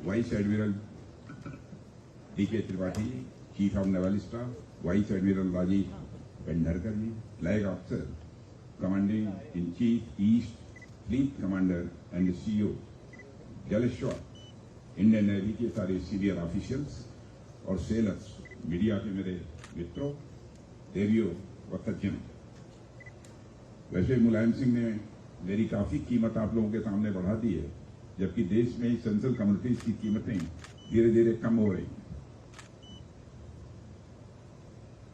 Vice admiral D K. Tripathi, chief of naval staff, vice admiral Rajeev Pendharkar ji, flag officer commanding in chief east fleet commander and CEO Jaleshwar, Indian navy के सारे senior officials और sailors, media के मेरे मित्रों, देवियों व सज्जनों। वैसे मुलायम सिंह ने मेरी काफी कीमत आप लोगों के सामने बढ़ा दी है, जबकि देश में सेंट्रल कम्युनिटीज की कीमतें धीरे धीरे कम हो रही हैं।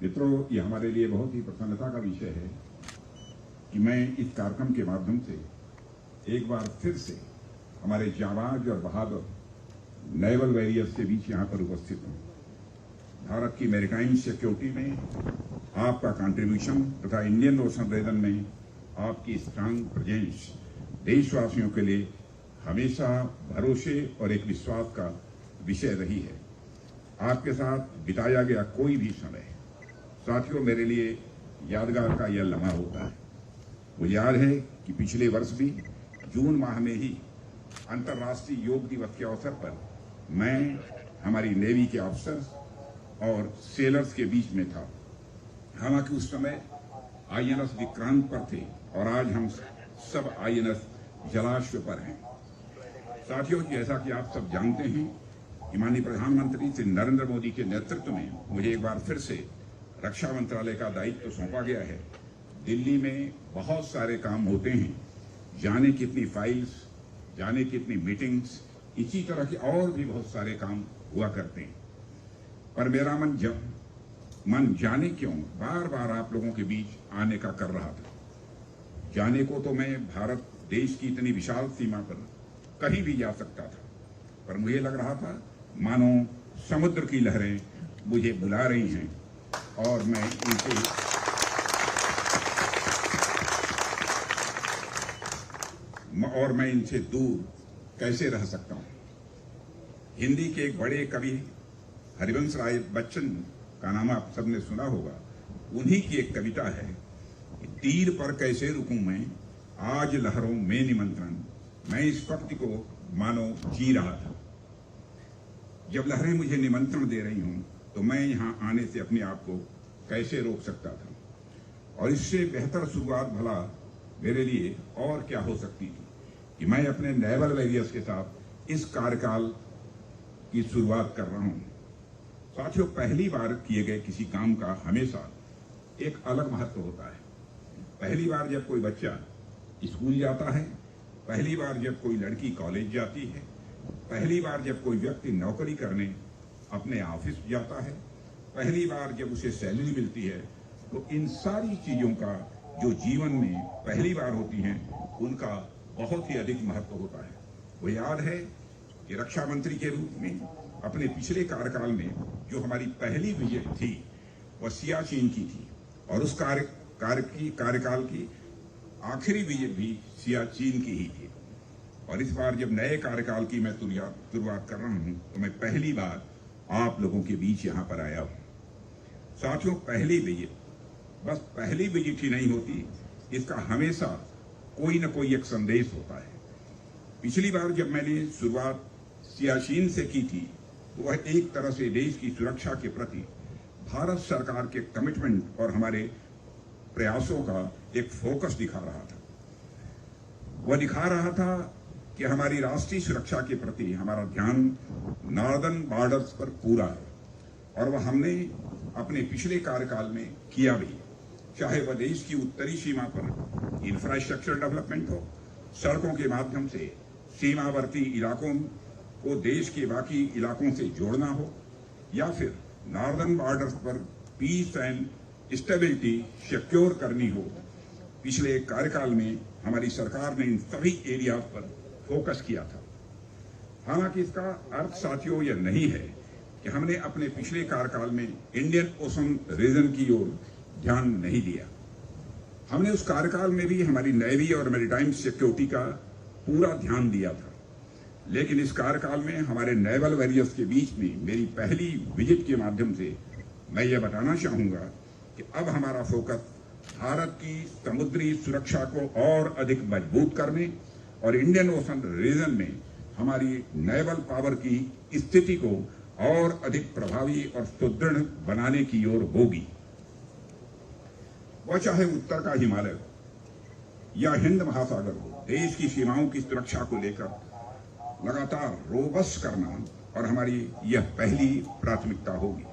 मित्रों, ये हमारे लिए बहुत ही प्रसन्नता का विषय है कि मैं इस कार्यक्रम के माध्यम से एक बार फिर से हमारे जाबाज और बहादुर नेवल वॉरियर्स के बीच यहां पर उपस्थित हूं। भारत की मैरीटाइम सिक्योरिटी में आपका कंट्रीब्यूशन तथा इंडियन ओशन रीजन में आपकी स्ट्रांग प्रेजेंस देशवासियों के लिए हमेशा भरोसे और एक विश्वास का विषय रही है। आपके साथ बिताया गया कोई भी समय साथियों मेरे लिए यादगार का यह लम्हा होता है। मुझे याद है कि पिछले वर्ष भी जून माह में ही अंतर्राष्ट्रीय योग दिवस के अवसर पर मैं हमारी नेवी के अफसर्स और सेलर्स के बीच में था। हालांकि उस समय INS विक्रांत पर थे और आज हम सब INS जलाश्व पर हैं। साथियों, जैसा कि आप सब जानते हैं कि माननीय प्रधानमंत्री श्री नरेंद्र मोदी के नेतृत्व में मुझे एक बार फिर से रक्षा मंत्रालय का दायित्व सौंपा गया है। दिल्ली में बहुत सारे काम होते हैं, जाने कितनी फाइल्स, जाने कितनी मीटिंग्स, इसी तरह के और भी बहुत सारे काम हुआ करते हैं। पर मेरा मन जाने क्यों बार बार आप लोगों के बीच आने का कर रहा था। जाने को तो मैं भारत देश की इतनी विशाल सीमा पर कहीं भी जा सकता था, पर मुझे लग रहा था मानो समुद्र की लहरें मुझे बुला रही हैं और मैं इनसे दूर कैसे रह सकता हूं। हिंदी के एक बड़े कवि हरिवंश राय बच्चन का नाम आप सबने सुना होगा। उन्हीं की एक कविता है, तीर पर कैसे रुकूं मैं, आज लहरों में निमंत्रण, मैं इस पंक्ति को मानो जी रहा था। जब लहरें मुझे निमंत्रण दे रही हूं तो मैं यहां आने से अपने आप को कैसे रोक सकता था। और इससे बेहतर शुरुआत भला मेरे लिए और क्या हो सकती थी कि मैं अपने नेवल वॉरियर्स के साथ इस कार्यकाल की शुरुआत कर रहा हूं। साथियों, पहली बार किए गए किसी काम का हमेशा एक अलग महत्व होता है। पहली बार जब कोई बच्चा स्कूल जाता है, पहली बार जब कोई लड़की कॉलेज जाती है, पहली बार जब कोई व्यक्ति नौकरी करने अपने ऑफिस जाता है, पहली बार जब उसे सैलरी मिलती है, तो इन सारी चीजों का जो जीवन में पहली बार होती हैं उनका बहुत ही अधिक महत्व होता है। वो याद है कि रक्षा मंत्री के रूप में अपने पिछले कार्यकाल में जो हमारी पहली विजिट थी वह सियाचिन की थी और उस कार्यकाल की आखिरी विजिट भी सियाचिन की ही थी। और इस बार जब नए कार्यकाल की मैं शुरुआत कर रहा हूं तो मैं पहली बार आप लोगों के बीच यहां पर आया हूं। साथियों, पहली विजिट बस पहली विजिट ही नहीं होती, इसका हमेशा कोई न कोई एक संदेश होता है। पिछली बार जब मैंने शुरुआत सियाचिन से की थी तो वह एक तरह से देश की सुरक्षा के प्रति भारत सरकार के कमिटमेंट और हमारे प्रयासों का एक फोकस दिखा रहा था। वह दिखा रहा था कि हमारी राष्ट्रीय सुरक्षा के प्रति हमारा ध्यान नॉर्दर्न बॉर्डर्स पर पूरा है और वह हमने अपने पिछले कार्यकाल में किया भी, चाहे वह देश की उत्तरी सीमा पर इंफ्रास्ट्रक्चर डेवलपमेंट हो, सड़कों के माध्यम से सीमावर्ती इलाकों को देश के बाकी इलाकों से जोड़ना हो, या फिर नॉर्दर्न बॉर्डर्स पर पीस एंड स्टेबिलिटी सिक्योर करनी हो। पिछले कार्यकाल में हमारी सरकार ने इन सभी एरिया पर फोकस किया था। हालांकि इसका अर्थ साथियों यह नहीं है कि हमने अपने पिछले कार्यकाल में इंडियन ओशन रीजन की ओर ध्यान नहीं दिया। हमने उस कार्यकाल में भी हमारी नेवी और मैरीटाइम सिक्योरिटी का पूरा ध्यान दिया था, लेकिन इस कार्यकाल में हमारे नेवल वॉरियर्स के बीच में मेरी पहली विजिट के माध्यम से मैं ये बताना चाहूंगा कि अब हमारा फोकस भारत की समुद्री सुरक्षा को और अधिक मजबूत करने और इंडियन ओशन रीजन में हमारी नेवल पावर की स्थिति को और अधिक प्रभावी और सुदृढ़ बनाने की ओर होगी। वह चाहे उत्तर का हिमालय हो या हिंद महासागर हो, देश की सीमाओं की सुरक्षा को लेकर लगातार रोबस्ट करना और हमारी यह पहली प्राथमिकता होगी।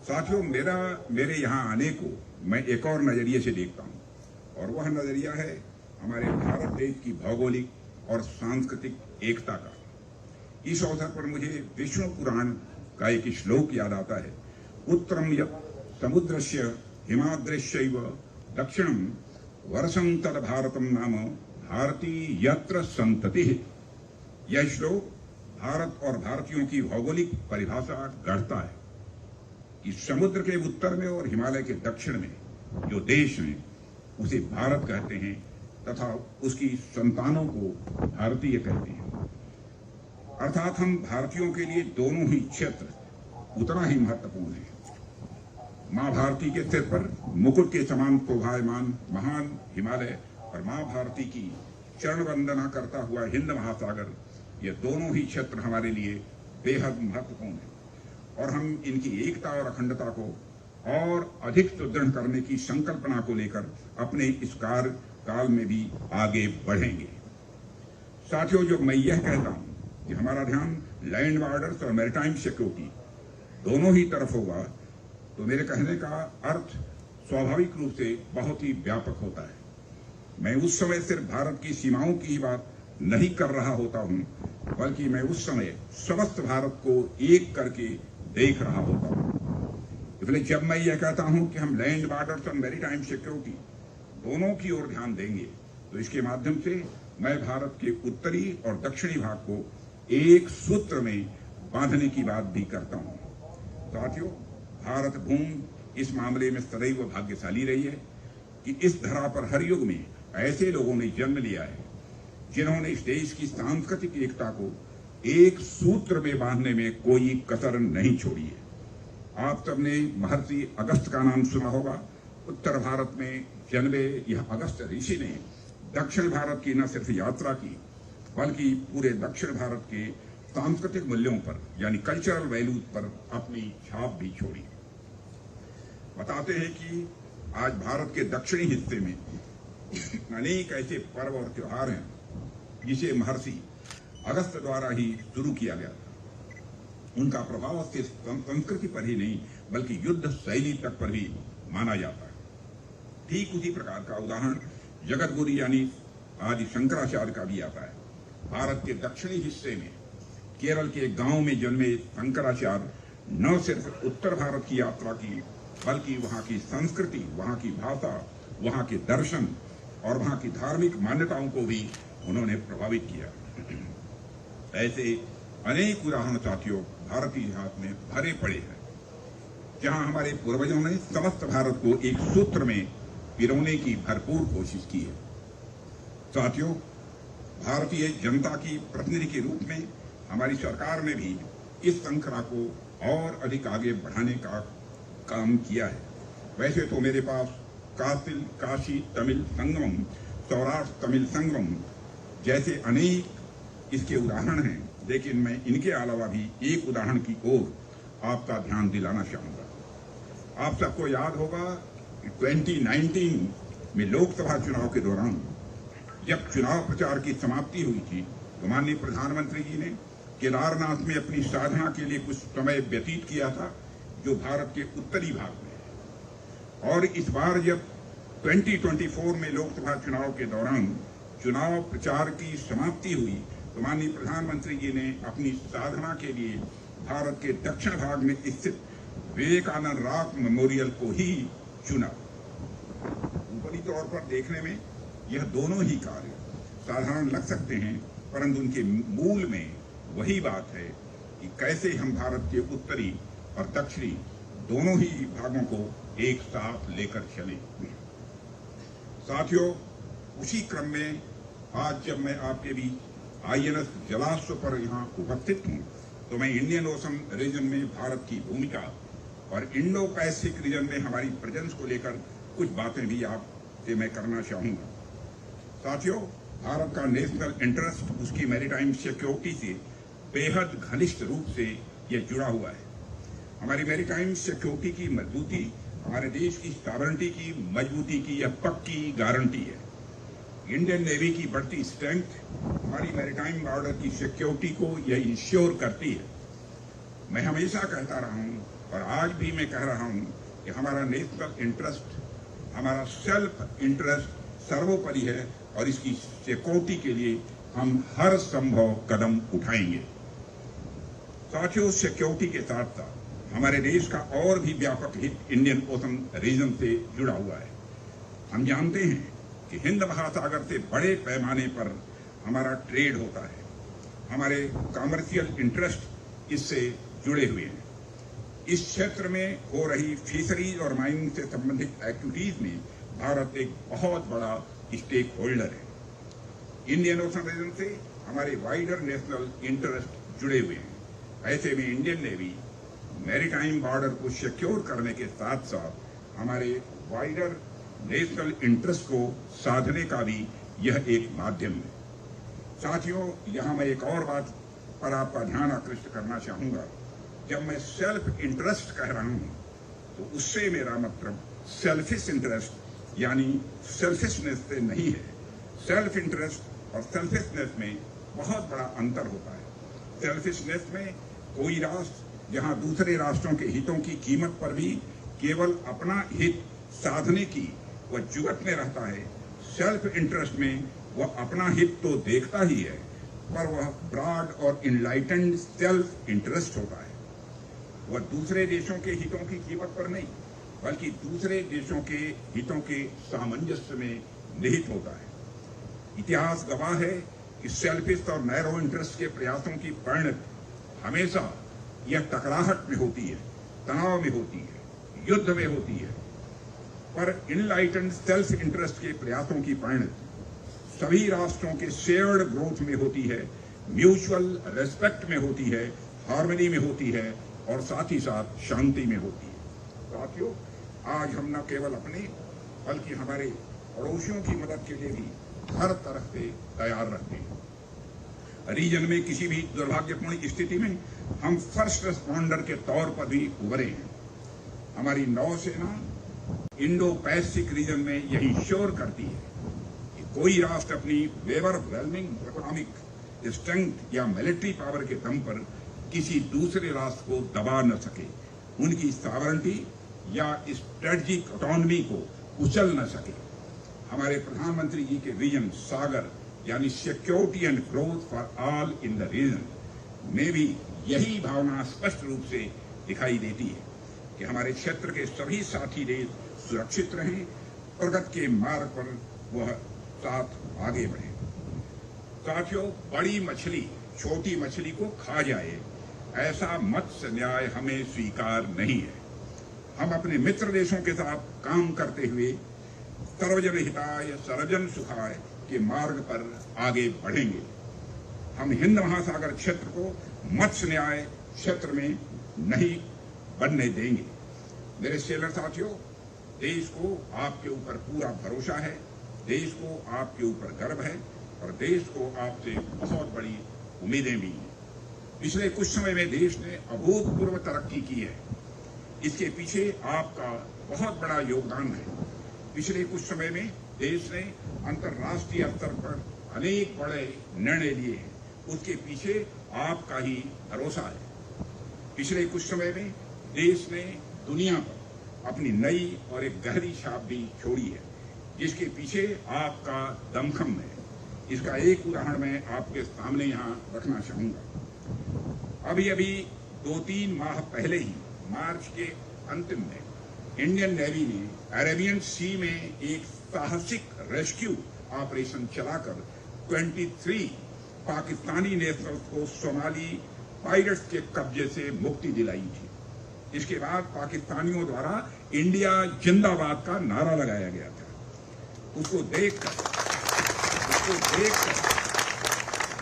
साथियों, मेरे यहाँ आने को मैं एक और नजरिए से देखता हूँ और वह नजरिया है हमारे भारत देश की भौगोलिक और सांस्कृतिक एकता का। इस अवसर पर मुझे विष्णु पुराण का एक श्लोक याद आता है, उत्तरम यत् समुद्रस्य हिमाद्रश्चैव दक्षिणम वर्षं तद भारतम नाम भारती यत्र संततिः। यह श्लोक भारत और भारतीयों की भौगोलिक परिभाषा गढ़ता है कि समुद्र के उत्तर में और हिमालय के दक्षिण में जो देश हैं उसे भारत कहते हैं तथा उसकी संतानों को भारतीय कहते हैं। अर्थात हम भारतीयों के लिए दोनों ही क्षेत्र उतना ही महत्वपूर्ण है। मां भारती के सिर पर मुकुट के समान शोभायमान महान हिमालय और मां भारती की चरण वंदना करता हुआ हिंद महासागर, ये दोनों ही क्षेत्र हमारे लिए बेहद महत्वपूर्ण है और हम इनकी एकता और अखंडता को और अधिक सुदृढ़ करने की संकल्पना को लेकर अपने इस कार्यकाल में भी आगे बढ़ेंगे। साथियों, जब मैं यह कहता हूं कि हमारा ध्यान लैंड बॉर्डर्स और मैरीटाइम सिक्योरिटी दोनों ही तरफ होगा, तो मेरे कहने का अर्थ स्वाभाविक रूप से बहुत ही व्यापक होता है। मैं उस समय सिर्फ भारत की सीमाओं की ही बात नहीं कर रहा होता हूं, बल्कि मैं उस समय समस्त भारत को एक करके देख रहा होता हूं। इसलिए जब मैं यह कहता हूं कि हम लैंड बॉर्डर्स और मैरीटाइम सिक्योरिटी दोनों की ओर ध्यान देंगे, तो इसके माध्यम से मैं भारत के उत्तरी और दक्षिणी भाग को एक सूत्र में बांधने की बात भी करता हूं। साथियों, भारत भूमि इस मामले में सदैव भाग्यशाली रही है कि इस धरा पर हर युग में ऐसे लोगों ने जन्म लिया है जिन्होंने इस देश की सांस्कृतिक एकता को एक सूत्र में बांधने में कोई कसर नहीं छोड़ी है। आप सबने महर्षि अगस्त का नाम सुना होगा। उत्तर भारत में जन्मे यह अगस्त ऋषि ने दक्षिण भारत की न सिर्फ यात्रा की, बल्कि पूरे दक्षिण भारत के सांस्कृतिक मूल्यों पर यानी कल्चरल वैल्यूज पर अपनी छाप भी छोड़ी। बताते हैं कि आज भारत के दक्षिणी हिस्से में अनेक ऐसे पर्व और त्योहार हैं जिसे महर्षि अगस्त द्वारा ही शुरू किया गया था। उनका प्रभाव सिर्फ संस्कृति पर ही नहीं बल्कि युद्ध शैली तक पर भी माना जाता है। ठीक उसी प्रकार का उदाहरण जगतगुरु यानी आदि शंकराचार्य का भी आता है। भारत के दक्षिणी हिस्से में केरल के गांव में जन्मे शंकराचार्य न सिर्फ उत्तर भारत की यात्रा की, बल्कि वहां की संस्कृति, वहां की भाषा, वहां के दर्शन और वहां की धार्मिक मान्यताओं को भी उन्होंने प्रभावित किया। ऐसे अनेक उदाहरण साथियों भारतीय इतिहास में भरे पड़े हैं, जहां हमारे पूर्वजों ने समस्त भारत को एक सूत्र में पिरोने की भरपूर कोशिश की है। साथियों, भारतीय जनता की प्रतिनिधि के रूप में हमारी सरकार ने भी इस श्रृंखला को और अधिक आगे बढ़ाने का काम किया है। वैसे तो मेरे पास काशी तमिल संगमम, सौराष्ट्र तमिल संगमम जैसे अनेक इसके उदाहरण हैं, लेकिन मैं इनके अलावा भी एक उदाहरण की ओर आपका ध्यान दिलाना चाहूंगा। आप सबको याद होगा कि 2019 में लोकसभा चुनाव के दौरान जब चुनाव प्रचार की समाप्ति हुई थी, तो माननीय प्रधानमंत्री जी ने केदारनाथ में अपनी साधना के लिए कुछ समय व्यतीत किया था, जो भारत के उत्तरी भाग में है। और इस बार जब 2024 में लोकसभा चुनाव के दौरान चुनाव प्रचार की समाप्ति हुई, तो माननीय प्रधानमंत्री जी ने अपनी साधना के लिए भारत के दक्षिण भाग में स्थित विवेकानंद रॉक मेमोरियल को ही चुना। ऊपरी तौर पर देखने में यह दोनों ही कार्य साधारण लग सकते हैं, परंतु उनके मूल में वही बात है कि कैसे हम भारत के उत्तरी और दक्षिणी दोनों ही भागों को एक साथ लेकर चलें। साथियों, उसी क्रम में आज जब मैं आपके बीच INS जलाश्व पर यहाँ उपस्थित हूँ, तो मैं इंडियन ओशन रीजन में भारत की भूमिका और इंडो पैसिफिक रीजन में हमारी प्रेजेंस को लेकर कुछ बातें भी आपसे मैं करना चाहूंगा। साथियों, भारत का नेशनल इंटरेस्ट उसकी मैरीटाइम सिक्योरिटी से बेहद घनिष्ठ रूप से यह जुड़ा हुआ है। हमारी मैरीटाइम सिक्योरिटी की मजबूती हमारे देश की सॉवरेनिटी की मजबूती की यह पक्की गारंटी है। इंडियन नेवी की बढ़ती स्ट्रेंथ हमारी मैरीटाइम बॉर्डर की सिक्योरिटी को यह इंश्योर करती है। मैं हमेशा कहता रहा हूं और आज भी मैं कह रहा हूं कि हमारा नेशनल इंटरेस्ट, हमारा सेल्फ इंटरेस्ट सर्वोपरि है और इसकी सिक्योरिटी के लिए हम हर संभव कदम उठाएंगे। साथियों, सिक्योरिटी के साथ साथ हमारे देश का और भी व्यापक हित इंडियन ओशन रीजन से जुड़ा हुआ है। हम जानते हैं कि हिंद महासागर से बड़े पैमाने पर हमारा ट्रेड होता है। हमारे कमर्शियल इंटरेस्ट इससे जुड़े हुए हैं। इस क्षेत्र में हो रही फिशरीज और माइनिंग से संबंधित एक्टिविटीज में भारत एक बहुत बड़ा स्टेक होल्डर है। इंडियन ओशन रीजन से हमारे वाइडर नेशनल इंटरेस्ट जुड़े हुए हैं। ऐसे में इंडियन नेवी मैरीटाइम बॉर्डर को सिक्योर करने के साथ साथ हमारे वाइडर नेशनल इंटरेस्ट को साधने का भी यह एक माध्यम है। साथियों, यहां मैं एक और बात पर आपका ध्यान आकृष्ट करना चाहूंगा। जब मैं सेल्फ इंटरेस्ट कह रहा हूं तो उससे मेरा मतलब सेल्फिश इंटरेस्ट यानी सेल्फिशनेस से नहीं है। सेल्फ इंटरेस्ट और सेल्फिशनेस में बहुत बड़ा अंतर होता है। सेल्फिशनेस में कोई राष्ट्र जहां दूसरे राष्ट्रों के हितों की कीमत पर भी केवल अपना हित साधने की वह जुगत में रहता है। सेल्फ इंटरेस्ट में वह अपना हित तो देखता ही है, पर वह ब्रॉड और इनलाइटेंड सेल्फ इंटरेस्ट होता है। वह दूसरे देशों के हितों की कीमत पर नहीं, बल्कि दूसरे देशों के हितों के सामंजस्य में निहित होता है। इतिहास गवाह है कि सेल्फिश और नैरो इंटरेस्ट के प्रयासों की परिणति हमेशा यह टकराहट में होती है, तनाव में होती है, युद्ध में होती है। पर इनलाइटेंड सेल्फ इंटरेस्ट के प्रयासों की परिणति सभी राष्ट्रों के शेयर्ड ग्रोथ में होती है, म्यूचुअल रेस्पेक्ट में होती है, हार्मनी में होती है और साथ ही साथ शांति में होती है। साथियों, आज हम न केवल अपने बल्कि हमारे पड़ोसियों की मदद के लिए भी हर तरह से तैयार रहते हैं। रीजन में किसी भी दुर्भाग्यपूर्ण स्थिति में हम फर्स्ट रिस्पॉन्डर के तौर पर भी उभरे हैं। हमारी नौसेना इंडो पैसिफिक रीजन में यह इंश्योर करती है कि कोई राष्ट्र अपनी ओवरवेलमिंग इकोनॉमिक स्ट्रेंथ या मिलिट्री पावर के दम पर किसी दूसरे राष्ट्र को दबा न सके, उनकी सॉवरेनिटी या स्ट्रेटजिक ऑटोनॉमी को कुचल न सके। हमारे प्रधानमंत्री जी के विजन सागर यानी security and growth for all in the region में भी यही भावना स्पष्ट रूप से दिखाई देती है कि हमारे क्षेत्र के सभी साथी देश सुरक्षित रहें, प्रगति के मार्ग पर वह साथ आगे बढ़े। साथियों, बड़ी मछली छोटी मछली को खा जाए, ऐसा मत्स्य न्याय हमें स्वीकार नहीं है। हम अपने मित्र देशों के साथ काम करते हुए सर्वजन हिताय सर्वजन सुखाय के मार्ग पर आगे बढ़ेंगे। हम हिंद महासागर क्षेत्र को मत्स्य न्याय क्षेत्र में नहीं बनने देंगे। मेरे सेलर साथियों, देश को आपके ऊपर पूरा भरोसा है, देश को आपके ऊपर गर्व है और देश को आपसे बहुत बड़ी उम्मीदें भी हैं। पिछले कुछ समय में देश ने अभूतपूर्व तरक्की की है। इसके पीछे आपका बहुत बड़ा योगदान है। पिछले कुछ समय में देश ने अंतर्राष्ट्रीय स्तर पर अनेक बड़े निर्णय लिए हैं, उसके पीछे आपका ही भरोसा है। पिछले कुछ समय में देश ने दुनिया पर अपनी नई और एक गहरी छाप भी छोड़ी है, जिसके पीछे आपका दमखम है। इसका एक उदाहरण मैं आपके सामने यहाँ रखना चाहूंगा। अभी अभी 2-3 माह पहले ही मार्च के अंतिम में इंडियन नेवी ने अरेबियन सी में एक साहसिक रेस्क्यू ऑपरेशन चलाकर 23 पाकिस्तानी नेशनल्स को सोमाली पायरेट्स के कब्जे से मुक्ति दिलाई थी। इसके बाद पाकिस्तानियों द्वारा इंडिया जिंदाबाद का नारा लगाया गया था। उसको देखकर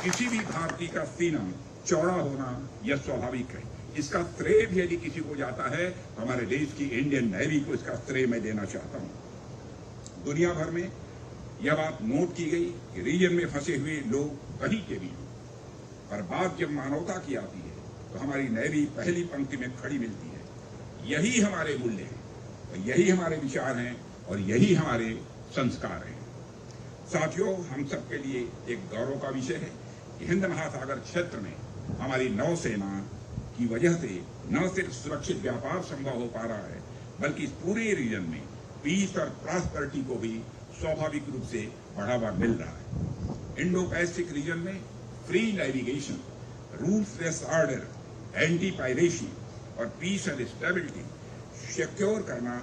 किसी भी भारतीय का सीना चौड़ा होना यह स्वाभाविक है। इसका श्रेय भी यदि किसी को जाता है तो हमारे देश की इंडियन नेवी को इसका श्रेय मैं देना चाहता हूं। दुनिया भर में यह बात नोट की गई कि रीजन में फंसे हुए लोग कहीं के भी हों, पर बात जब मानवता की आती है तो हमारी नेवी पहली पंक्ति में खड़ी मिलती है। यही हमारे मूल्य हैं, और यही हमारे विचार हैं, और यही हमारे संस्कार हैं। साथियों, हम सबके लिए एक गौरव का विषय है कि हिंद महासागर क्षेत्र में हमारी नौसेना की वजह से न सिर्फ सुरक्षित व्यापार संभव हो पा रहा है, बल्कि इस पूरे रीजन में पीस और प्रॉस्पेरिटी को भी स्वाभाविक रूप से बढ़ावा मिल रहा है। इंडो पैसिफिक रीजन में free navigation, rules based order, anti piracy और पीस एंड स्टेबिलिटी सिक्योर करना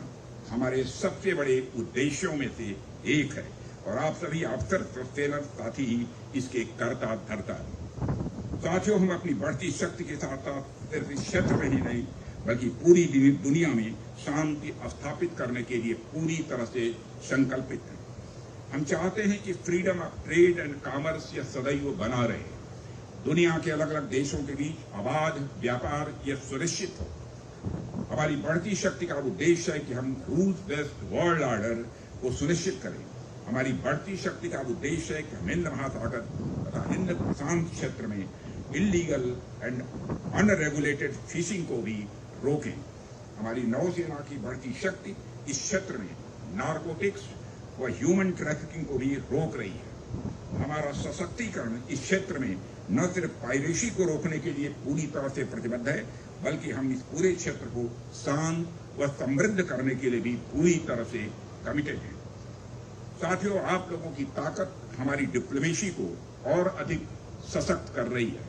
हमारे सबसे बड़े उद्देश्यों में से एक है, और आप सभी अफसर सेना साथी ही इसके कर्ता धर्ता हैं। साथियों, हम अपनी बढ़ती शक्ति के साथ साथ सिर्फ इस क्षेत्र में ही नहीं बल्कि पूरी दुनिया में शांति स्थापित करने के लिए पूरी तरह से संकल्पित हैं। हम चाहते हैं कि freedom of trade and commerce यह सदैव बना रहे, दुनिया के अलग अलग देशों के बीच अबाध व्यापार यह सुनिश्चित हो। हमारी बढ़ती शक्ति का उद्देश्य है कि हम रूल्स बेस्ड वर्ल्ड ऑर्डर को सुनिश्चित करें। हमारी बढ़ती शक्ति का उद्देश्य है कि हम हिंद महासागर तथा हिंद प्रशांत क्षेत्र में इलीगल एंड अनरेगुलेटेड फिशिंग को भी रोकें। हमारी नौसेना की बढ़ती शक्ति इस क्षेत्र में नारकोटिक्स व ह्यूमन ट्रैफिकिंग को भी रोक रही है। हमारा सशक्तिकरण इस क्षेत्र में न सिर्फ पायरेसी को रोकने के लिए पूरी तरह से प्रतिबद्ध है, बल्कि हम इस पूरे क्षेत्र को शांत व समृद्ध करने के लिए भी पूरी तरह से कमिटेड हैं। साथियों, आप लोगों की ताकत हमारी डिप्लोमेसी को और अधिक सशक्त कर रही है।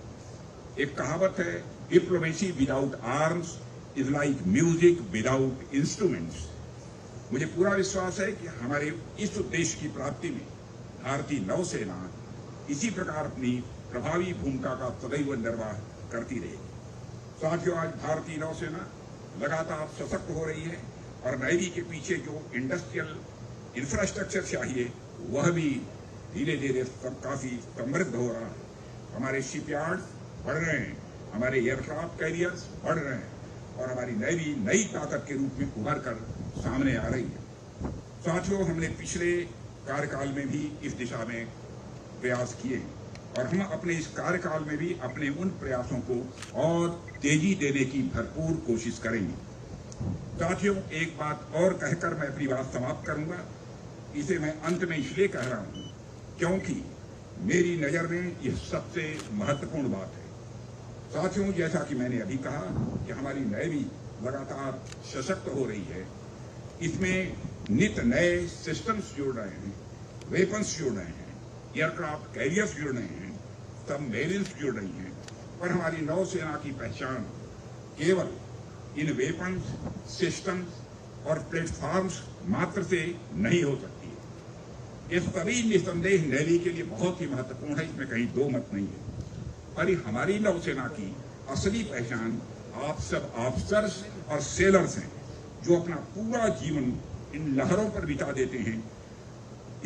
एक कहावत है, diplomacy without arms is like music without instruments. मुझे पूरा विश्वास है कि हमारे इस उद्देश्य की प्राप्ति में भारतीय नौसेना इसी प्रकार अपनी प्रभावी भूमिका का सदैव निर्वाह करती रहेगी। साथियों, आज भारतीय नौसेना लगातार सशक्त हो रही है और नेवी के पीछे जो इंडस्ट्रियल इंफ्रास्ट्रक्चर चाहिए वह भी धीरे धीरे सब काफी समृद्ध हो रहा है। हमारे शिपयार्ड्स बढ़ रहे हैं, हमारे एयरक्राफ्ट कैरियर्स बढ़ रहे हैं, और हमारी नेवी नई ताकत के रूप में उभर कर सामने आ रही है। साथियों, हमने पिछले कार्यकाल में भी इस दिशा में प्रयास किए और हम अपने इस कार्यकाल में भी अपने उन प्रयासों को और तेजी देने की भरपूर कोशिश करेंगे। साथियों, एक बात और कहकर मैं अपनी बात समाप्त करूंगा। इसे मैं अंत में इसलिए कह रहा हूं क्योंकि मेरी नजर में यह सबसे महत्वपूर्ण बात है। साथियों, जैसा कि मैंने अभी कहा कि हमारी नेवी लगातार सशक्त हो रही है, इसमें नित नए सिस्टम्स जुड़ रहे हैं, वेपन्स जुड़ रहे हैं, एयरक्राफ्ट कैरियर्स जुड़ रहे हैं, सबमरीन्स जुड़ रही हैं, पर हमारी नौसेना की पहचान केवल इन वेपन्स, सिस्टम्स और प्लेटफॉर्म्स मात्र से नहीं हो सकती है। ये सभी निसंदेह नेवी के लिए बहुत ही महत्वपूर्ण है, इसमें कहीं दो मत नहीं है। पर हमारी नौसेना की असली पहचान आप सब ऑफिसर्स और सेलर्स हैं, जो अपना पूरा जीवन इन लहरों पर बिता देते हैं।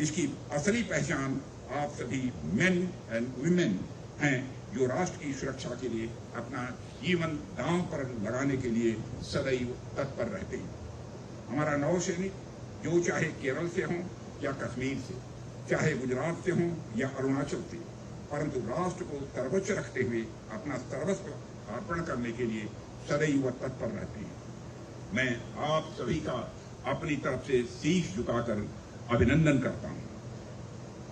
इसकी असली पहचान आप सभी मेन एंड वुमेन हैं, जो राष्ट्र की सुरक्षा के लिए अपना जीवन दांव पर लगाने के लिए सदैव तत्पर रहते हैं। हमारा नौसैनिक जो चाहे केरल से हों या कश्मीर से, चाहे गुजरात से हों या अरुणाचल से, परंतु राष्ट्र को सर्वोच्च रखते हुए अपना सर्वस्व अर्पण करने के लिए सदैव तत्पर रहते हैं। मैं आप सभी का अपनी तरफ से शीश झुकाकर अभिनंदन करता हूं।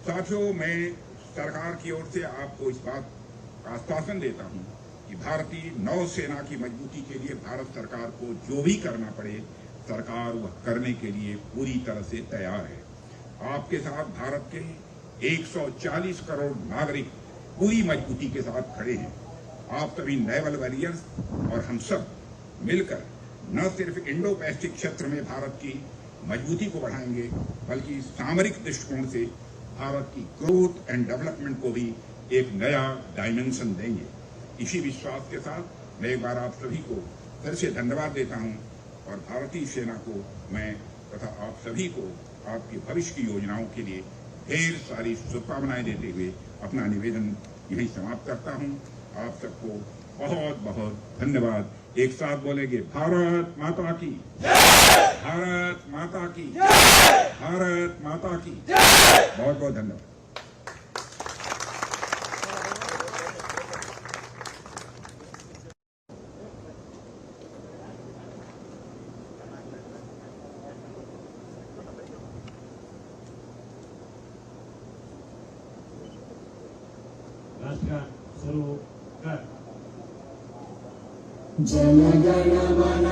साथियों, मैं सरकार की ओर से आपको इस बात का आश्वासन देता हूं कि भारतीय नौसेना की मजबूती के लिए भारत सरकार को जो भी करना पड़े, सरकार वह करने के लिए पूरी तरह से तैयार है। आपके साथ भारत के 140 करोड़ नागरिक पूरी मजबूती के साथ खड़े हैं। आप सभी नेवल वॉरियर्स और हम सब मिलकर न सिर्फ इंडो पैसिफिक क्षेत्र में भारत की मजबूती को बढ़ाएंगे, बल्कि सामरिक दृष्टिकोण से भारत की ग्रोथ एंड डेवलपमेंट को भी एक नया डायमेंशन देंगे। इसी विश्वास के साथ मैं एक बार आप सभी को फिर से धन्यवाद देता हूं और भारतीय सेना को मैं तथा आप सभी को आपके भविष्य की योजनाओं के लिए ढेर सारी शुभकामनाएं देते हुए अपना निवेदन यहीं समाप्त करता हूं। आप सबको बहुत बहुत धन्यवाद। एक साथ बोलेंगे, भारत माता की, भारत माता की, भारत माता की। बहुत बहुत धन्यवाद। राष्ट्र सुरू कर। जनगण मन